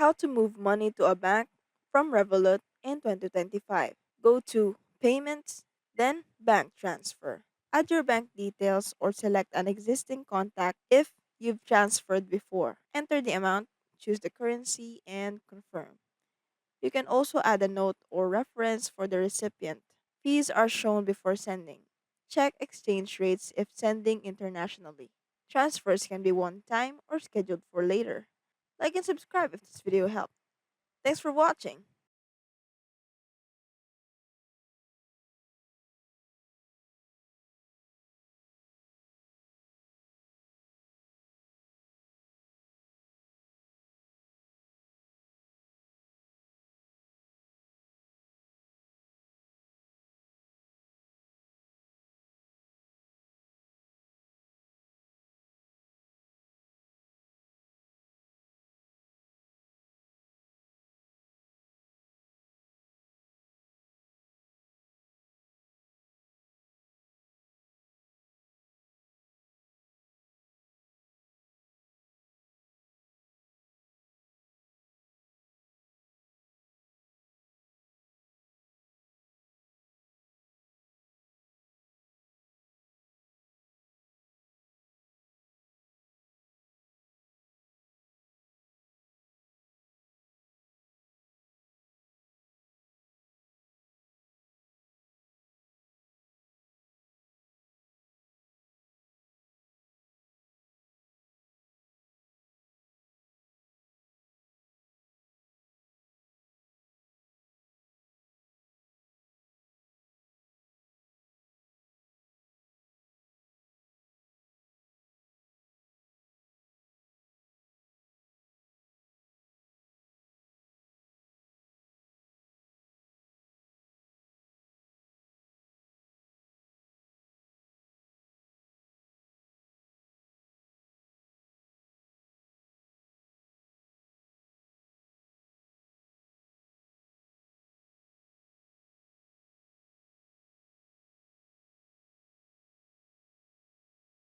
how to move money to a bank from Revolut in 2025. Go to Payments, then Bank Transfer. Add your bank details or select an existing contact if you've transferred before. Enter the amount, choose the currency, and confirm. You can also add a note or reference for the recipient. Fees are shown before sending. Check exchange rates if sending internationally. Transfers can be one time or scheduled for later. Like and subscribe if this video helped. Thanks for watching.